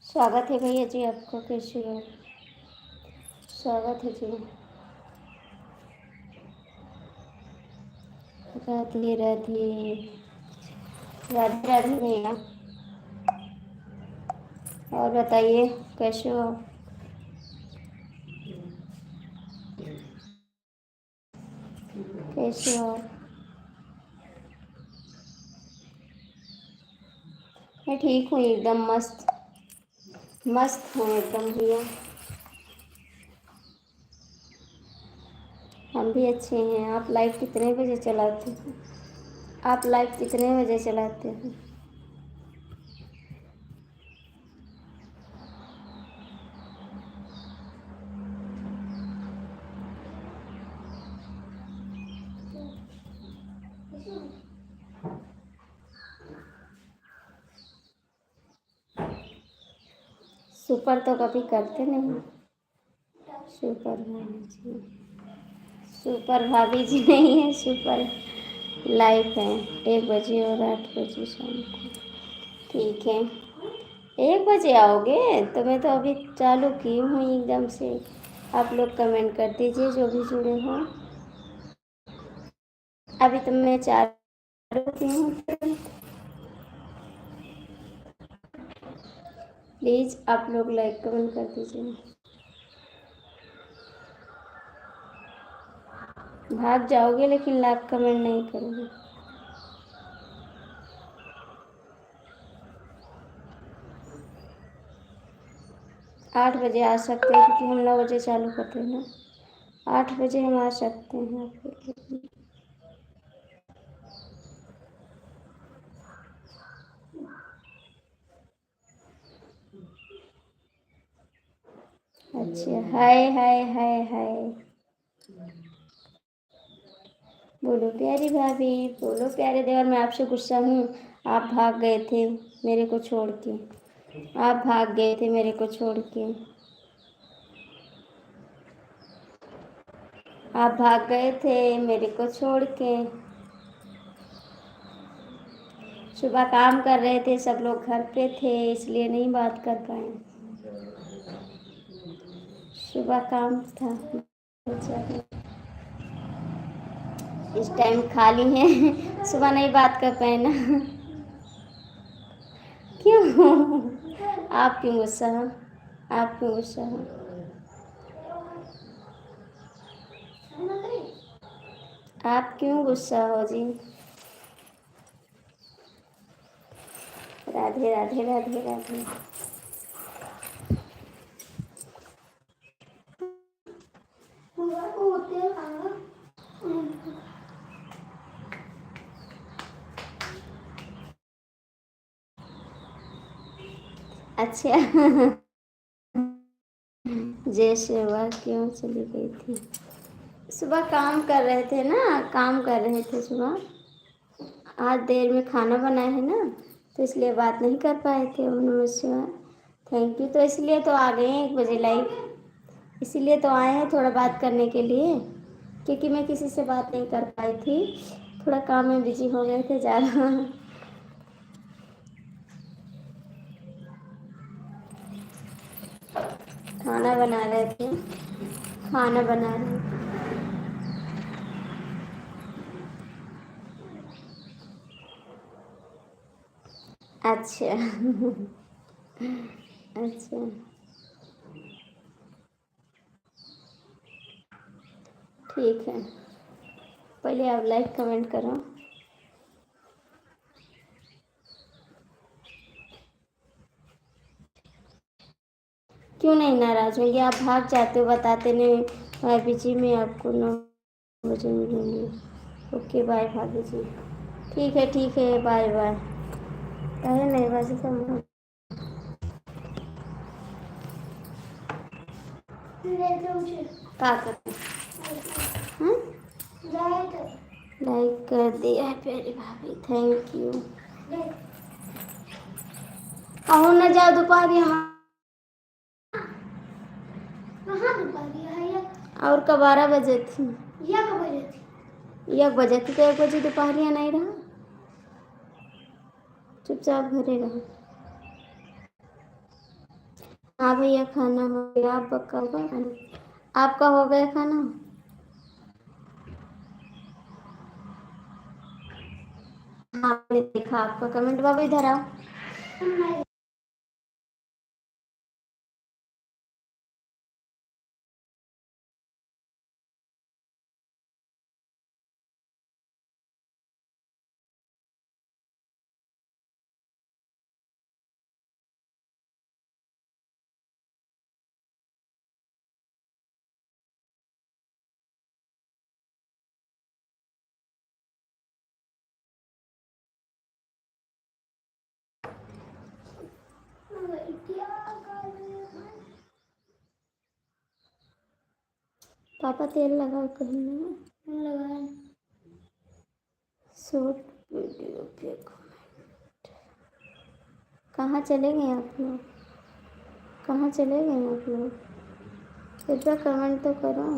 स्वागत है भैया जी आपको। कैसे हो? स्वागत है जी। राधे राधे। राधे राधे भैया। और बताइए कैसे हो? कैसे हो? मैं ठीक हूँ, एकदम मस्त मस्त हूँ एकदम भैया। हम भी अच्छे हैं। आप लाइव कितने बजे चलाते हैं? आप लाइव कितने बजे चलाते हैं? सुपर तो कभी करते नहीं। सुपर भाभी जी, सुपर भाभी जी नहीं है, सुपर लाइव है 1 बजे और 8 बजे शाम को। ठीक है, 1 बजे आओगे तो मैं तो अभी चालू की हूँ एकदम से। आप लोग कमेंट कर दीजिए जो भी जुड़े हों। अभी तो मैं चालू की हूँ। प्लीज़ आप लोग लाइक कमेंट कर दीजिए। भाग जाओगे लेकिन लाइक कमेंट नहीं करोगे। 8 बजे आ सकते हैं क्योंकि हम 9 बजे चालू करते हैं ना। 8 बजे हम आ सकते हैं आपके लिए। अच्छा, हाय हाय हाय हाय। बोलो प्यारी भाभी, बोलो प्यारे देवर। मैं आपसे गुस्सा हूँ। आप भाग गए थे मेरे को छोड़ के। आप भाग गए थे मेरे को छोड़ के। आप भाग गए थे मेरे को छोड़ के। सुबह काम कर रहे थे, सब लोग घर पे थे इसलिए नहीं बात कर पाए। सुबह काम था। इस टाइम खाली है। सुबह नहीं बात कर पाए ना। क्यों? आप क्यों गुस्सा हो? आप क्यों गुस्सा हो? आप क्यों गुस्सा हो जी? राधे राधे राधे राधे। अच्छा। जैसे वह क्यों चली गई थी? सुबह काम कर रहे थे ना, काम कर रहे थे सुबह। आज देर में खाना बनाए है ना, तो इसलिए बात नहीं कर पाए थे। ओम नमः शिवाय। Thank you. तो इसलिए तो आ गए हैं 1 बजे लाइव। इसीलिए तो आए हैं थोड़ा बात करने के लिए, क्योंकि मैं किसी से बात नहीं कर पाई थी। थोड़ा काम में बिजी हो गए थे ज़्यादा। खाना बना रहे थे। खाना बना रहे थे। अच्छा। अच्छा, ठीक है। पहले आप लाइक कमेंट करो। क्यों नहीं नाराज़ होंगे? आप भाग जाते हो, बताते नहीं। भाभी जी मैं आपको 9 बजे मिलूँगी। ओके बाय भाभी जी। ठीक है बाय बाय। कहे नहीं बस सब का कर। हाँ? लाइक कर दिया है प्यारी भाभी, थैंक यू। आओ ना जाओ दोपहर यहाँ। और का 12 बजे थी। 1 बजे थी तो 1 बजे दोपहरिया नहीं रहा। चुपचाप घरे रहो। हाँ भैया, खाना हो गया। आप पक्का होगा खाना? आपका हो गया खाना? हाँ, मैंने देखा आपका कमेंट। बाबू इधर आओ। पापा तेल लगाओ कहीं ना लगाए। शॉर्ट वीडियो पे कहाँ चले गए आप लोग? कहाँ चले गए आप लोग? कृपया कमेंट तो करो।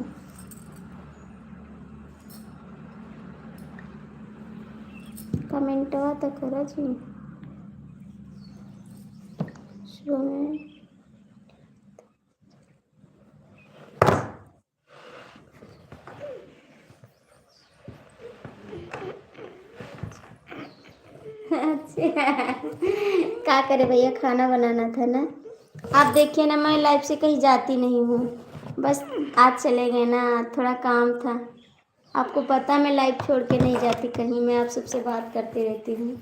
कमेंटवा तो करो जी। शुरू में अच्छा, क्या करे भैया, खाना बनाना था ना। आप देखिए ना, मैं लाइफ से कहीं जाती नहीं हूँ। बस आज चले गए ना, थोड़ा काम था। आपको पता मैं लाइफ छोड़ के नहीं जाती कहीं, मैं आप सबसे बात करती रहती हूँ।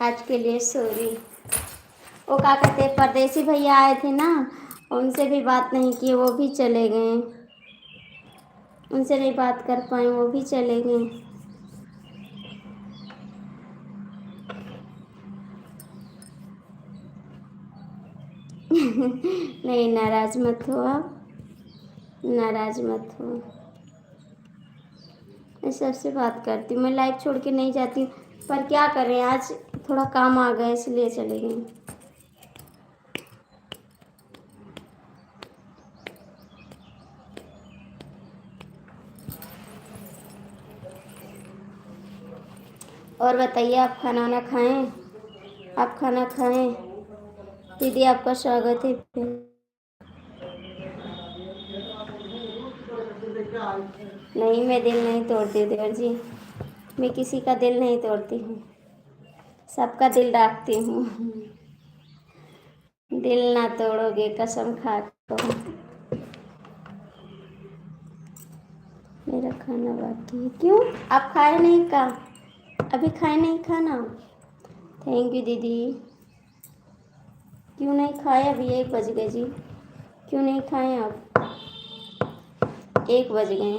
आज के लिए सॉरी। वो क्या कहते हैं, परदेसी भैया आए थे ना, उनसे भी बात नहीं की, वो भी चले गए। उनसे नहीं बात कर पाए, वो भी चले गए। नहीं, नाराज मत हो आप, नाराज मत हो। मैं सबसे बात करती हूँ, मैं लाइफ छोड़ के नहीं जाती हूँ। पर क्या करें, आज थोड़ा काम आ गया इसलिए चले गए। और बताइए, आप खाना वाना खाएं? आप खाना खाएं? दीदी आपका स्वागत है। नहीं, मैं दिल नहीं तोड़ती देवर जी, मैं किसी का दिल नहीं तोड़ती हूँ, सबका दिल रखती हूँ। दिल ना तोड़ोगे कसम खा के कहो। मेरा खाना बाकी है। क्यों, आप खाए नहीं का? अभी खाए नहीं खाना? थैंक यू दीदी। क्यों नहीं खाए? अभी 1 बज गए जी, क्यों नहीं खाए आप? 1 बज गए।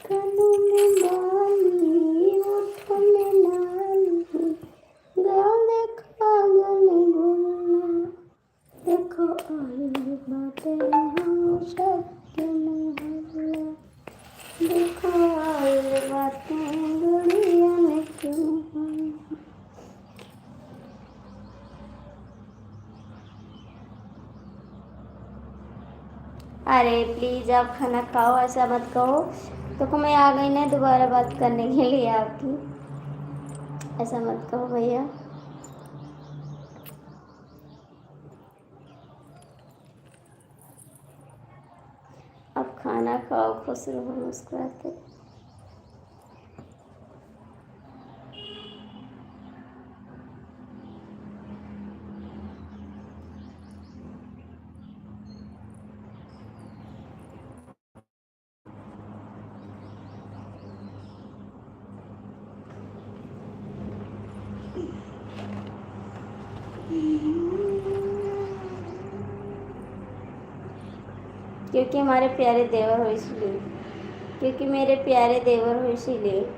कानों में बाली, होठों में लाली, गले कागल बोलना, देखो आई बातें हम सबके मोहल्ला, देखो आई बातें दुनिया में क्यों हम। अरे प्लीज़ आप खाना खाओ, ऐसा मत कहो। तो मैं आ गई ना दोबारा बात करने के लिए आपकी, ऐसा मत कहो भैया। अब खाना खाओ, खुश रहो, मुस्कुराते। क्योंकि हमारे प्यारे देवर हो इसलिए, क्योंकि मेरे प्यारे देवर हो इसीलिए।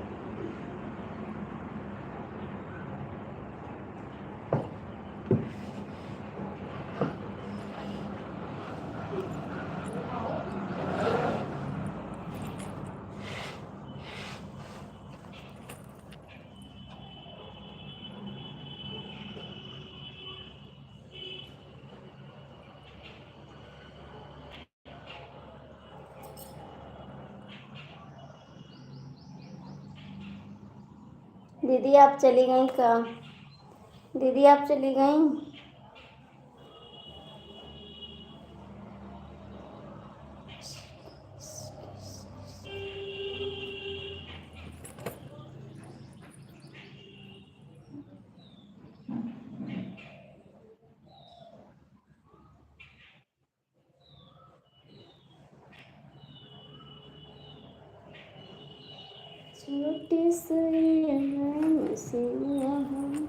दीदी आप चली गई क्या? दीदी आप चली गई? छोटी सुई से यहाँ।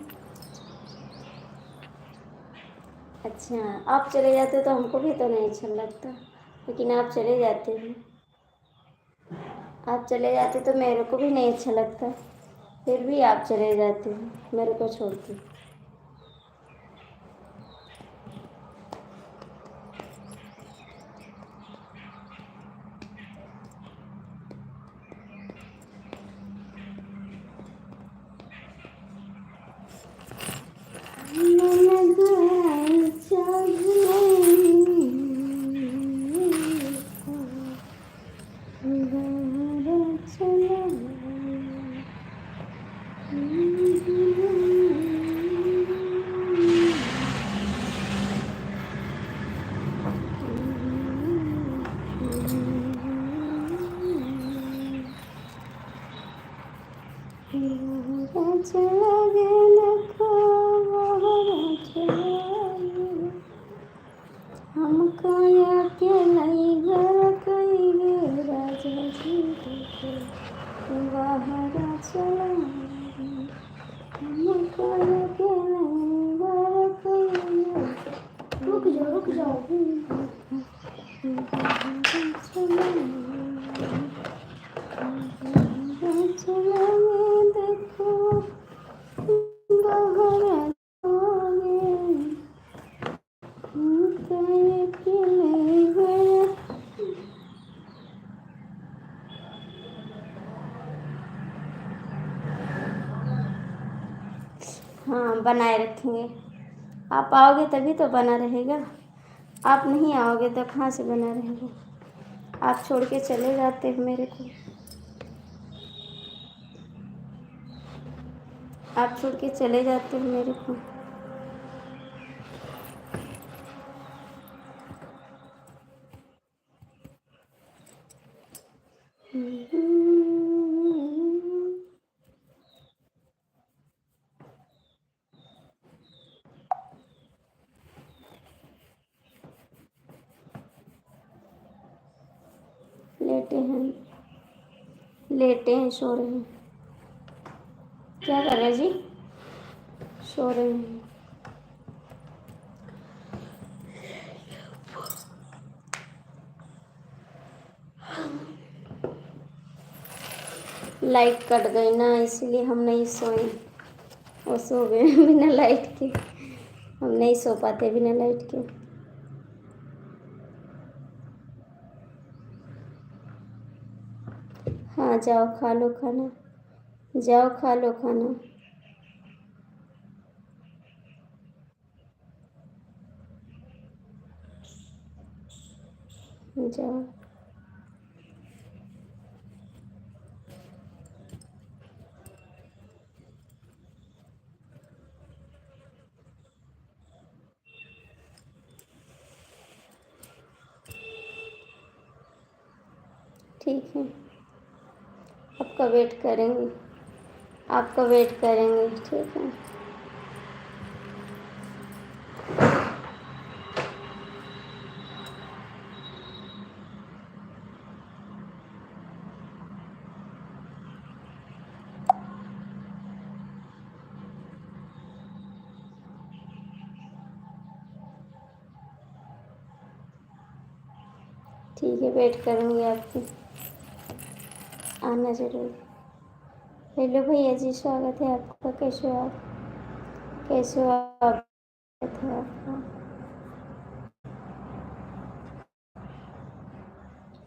अच्छा, आप चले जाते तो हमको भी तो नहीं अच्छा लगता, लेकिन आप चले जाते हैं। आप चले जाते तो मेरे को भी नहीं अच्छा लगता, फिर भी आप चले जाते हैं मेरे को छोड़ के। रुक जाओ। हाँ, बनाए रखेंगे। आप आओगे तभी तो बना रहेगा। आप नहीं आओगे तो कहाँ से बना रहेगा? आप छोड़ के चले जाते हो मेरे को। आप छोड़ के चले जाते हो मेरे को। लेटे हैं, सो रहे हैं। क्या कर रहे हैं जी? सो रहे हैं। लाइट कट गई ना, इसलिए हम नहीं सोए। वो सो गए बिना लाइट के। हम नहीं सो पाते बिना लाइट के। हाँ, जाओ खा लो खाना। जाओ खा लो खाना। जाओ। ठीक है, आपका वेट करेंगे। आपका वेट करेंगे, ठीक है। ठीक है, वेट करूँगी आपकी। आना ज़रूर। हेलो भैया जी, स्वागत है आपका। कैसे हो आप? कैसे हो आप? स्वागत है आपका।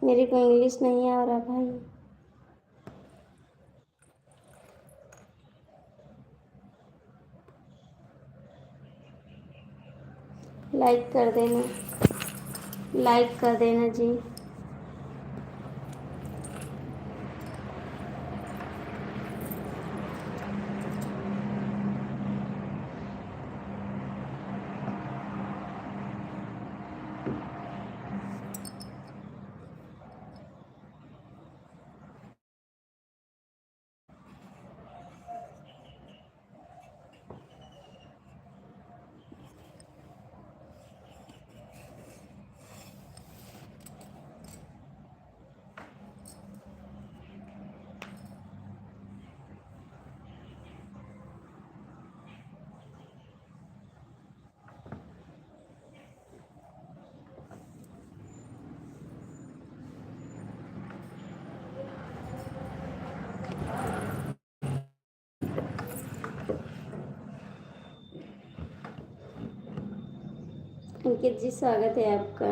मेरे को इंग्लिश नहीं आ रहा भाई। लाइक कर देना। लाइक कर देना जी। अंकित जी स्वागत है आपका।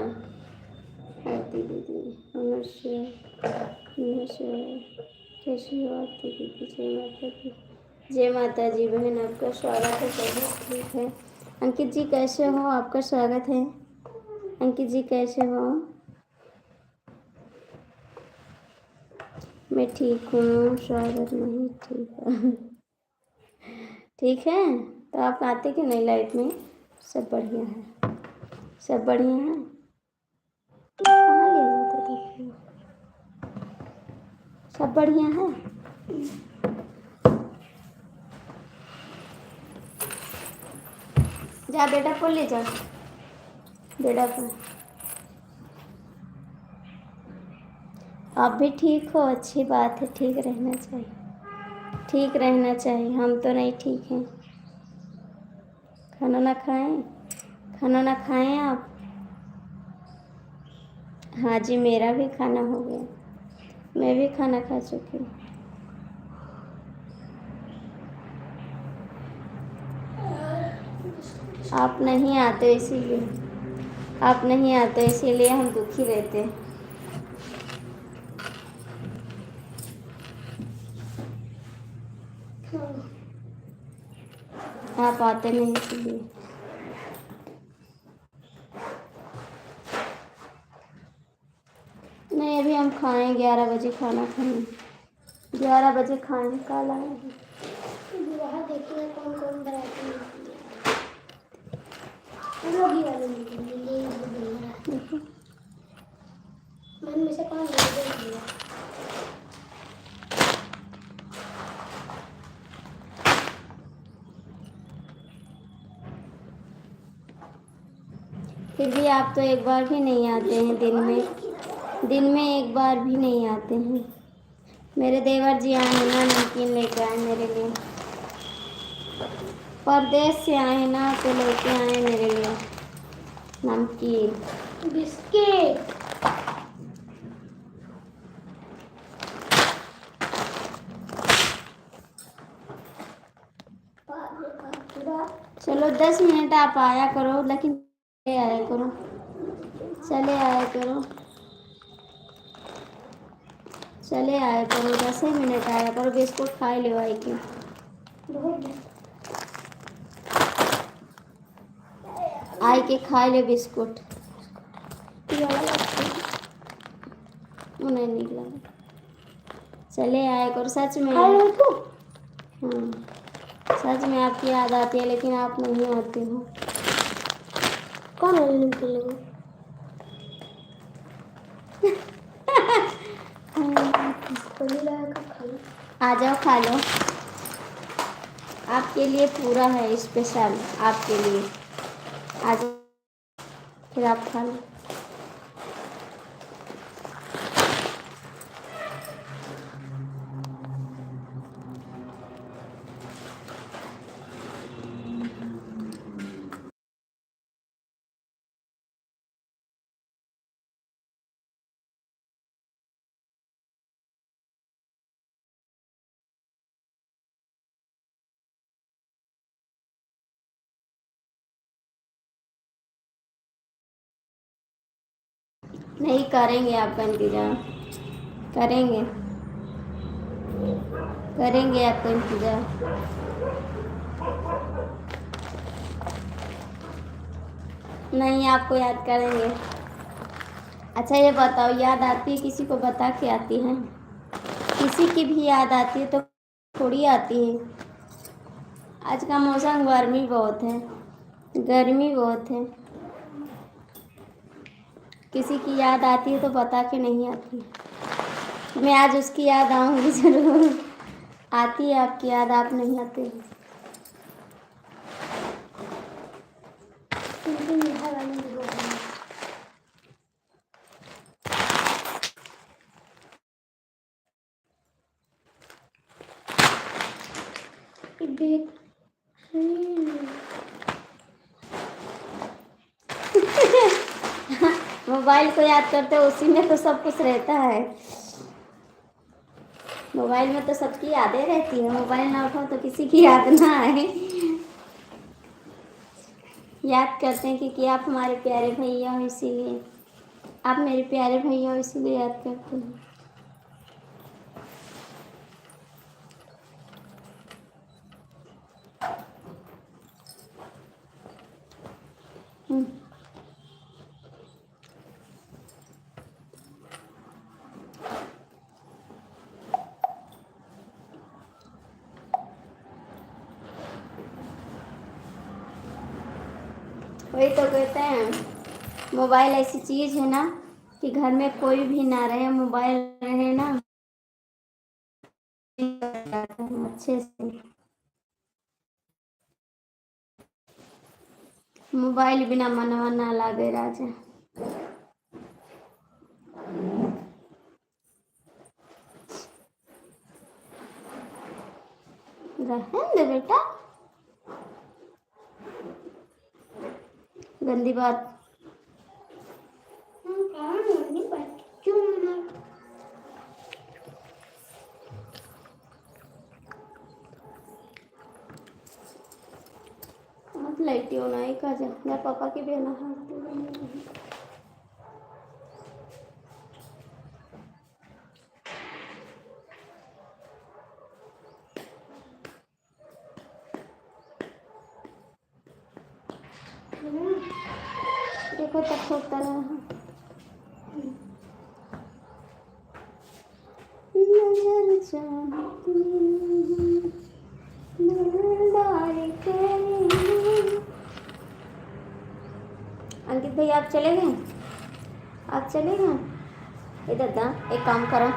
आरती दीदी नमस्ते। नमस्ते, कैसी हो आरती दीदी? जय माता दी। जय माता जी बहन, आपका स्वागत है। सब ठीक है। अंकित जी कैसे हो? आपका स्वागत है। अंकित जी कैसे हो? मैं ठीक हूँ, स्वागत नहीं ठीक है। ठीक है, तो आप आते कि नहीं लाइफ में? सब बढ़िया है, सब बढ़िया है। कहाँ ले जाते थे? सब बढ़िया है। जा बेटा को ले जा, बेटा को। आप भी ठीक हो, अच्छी बात है, ठीक रहना चाहिए, ठीक रहना चाहिए। हम तो नहीं ठीक हैं। खाना ना खाएं, खाना ना खाएं आप? हाँ जी, मेरा भी खाना हो गया, मैं भी खाना खा चुकी हूँ। आप नहीं आते इसीलिए, आप नहीं आते इसीलिए हम दुखी रहते। आप आते नहीं इसीलिए। नहीं, अभी हम खाएं, 11 बजे खाना खाएं, 11 बजे खाएं। कल आएंगे। देखिए कौन कौन वैरायटी वाले मिलेंगे। मन में से कौन ले। फिर भी आप तो एक बार भी नहीं आते हैं दिन में एक बार भी नहीं आते हैं। मेरे देवर जी आए हैं ना, नमकीन लेके आए मेरे लिए। परदेश से आए ना, तो लेके आए मेरे लिए नमकीन बिस्किट। चलो 10 मिनट आप आया करो, लेकिन चले आया करो, चले आया करो, चले आया करो, 10 मिनट आया करो। बिस्कुट खाए ले आई के आई के खाए ले बिस्कुट। वो नहीं निकला। चले आया करो, सच में। हाँ, सच में आपकी याद आती है, लेकिन आप नहीं आते हो। कौन है? आ जाओ, खा लो, आपके लिए पूरा है स्पेशल, आपके लिए। आ जाओ, फिर आप खा लो। नहीं करेंगे, आपका इंतज़ार करेंगे, करेंगे आपका इंतज़ार। नहीं, आपको याद करेंगे। अच्छा ये बताओ, याद आती है किसी को बता के आती है? किसी की भी याद आती है तो थोड़ी आती है। आज का मौसम गर्मी बहुत है, गर्मी बहुत है। किसी की याद आती है तो बता के नहीं आती। मैं आज उसकी याद आऊँगी ज़रूर। आती है आपकी याद, आप नहीं आते। मोबाइल को याद करते हो, उसी में तो सब कुछ रहता है। मोबाइल में तो सबकी यादें रहती है। मोबाइल ना उठाओ तो किसी की याद ना आए। याद करते हैं क्योंकि आप हमारे प्यारे भैया हो, इसीलिए आप मेरे प्यारे भैया हो, इसीलिए याद करते हैं। हम्म, वही तो कहते हैं, मोबाइल ऐसी चीज़ है ना कि घर में कोई भी ना रहे, मोबाइल रहे ना अच्छे से। मोबाइल बिना मनवा ना लागे राजा। रहने दे बेटा, गंदी बात। मत लाइटी होना ही का जा, मैं पापा के भी ना हाथ। देखो तब होता रहा नजर चाहती दिलदार तेरी। अंकित भैया आप चले गए, आप चले गए। इधर दा, एक काम करो,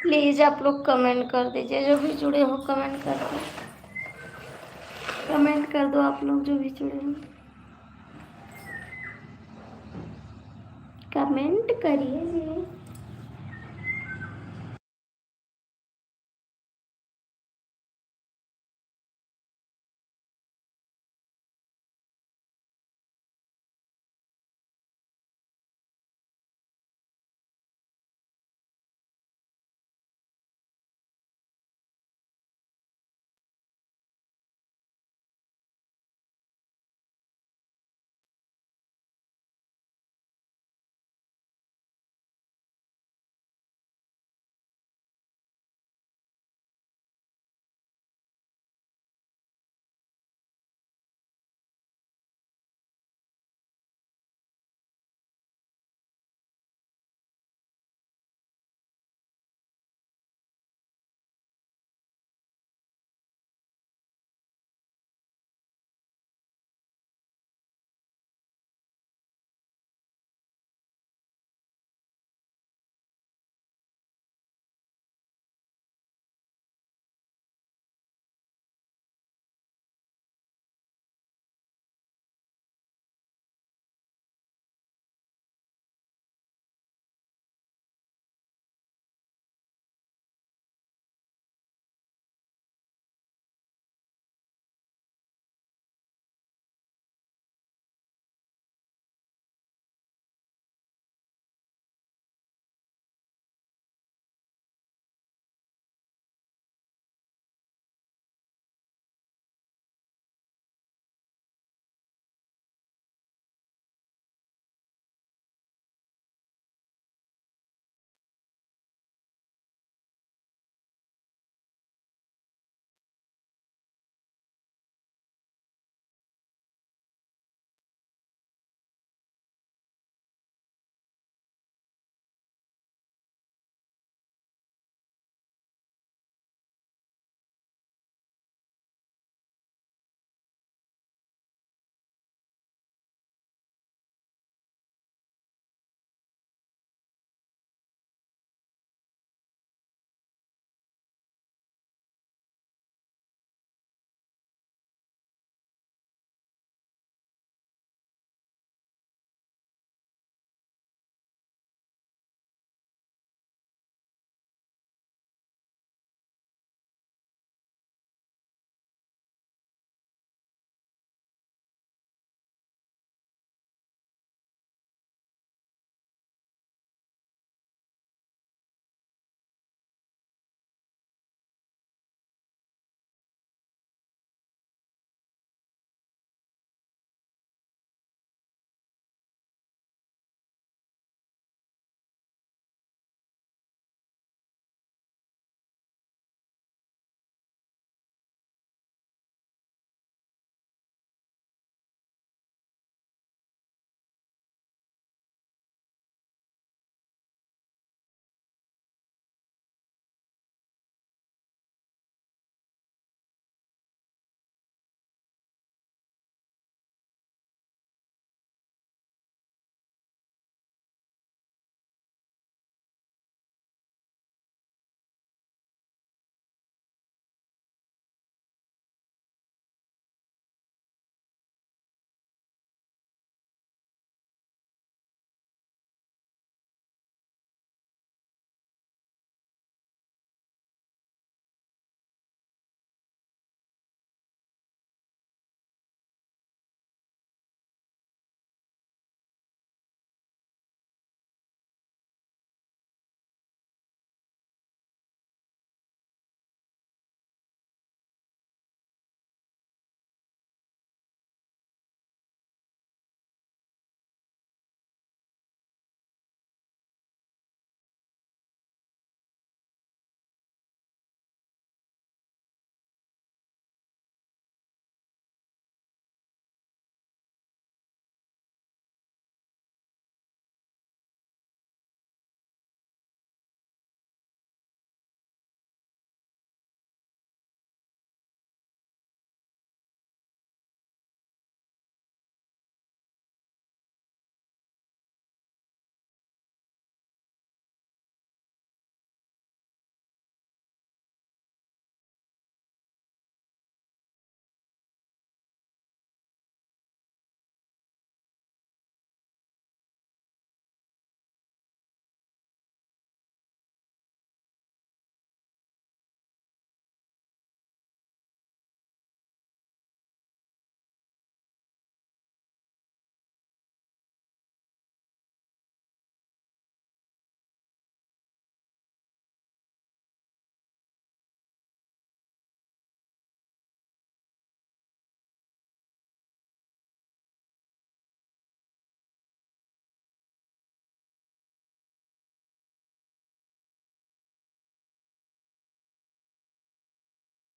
प्लीज़ आप लोग कमेंट कर दीजिए, जो भी जुड़े हो कमेंट कर दो, कमेंट कर दो आप लोग जो भी जुड़े हो, कमेंट करिए जी।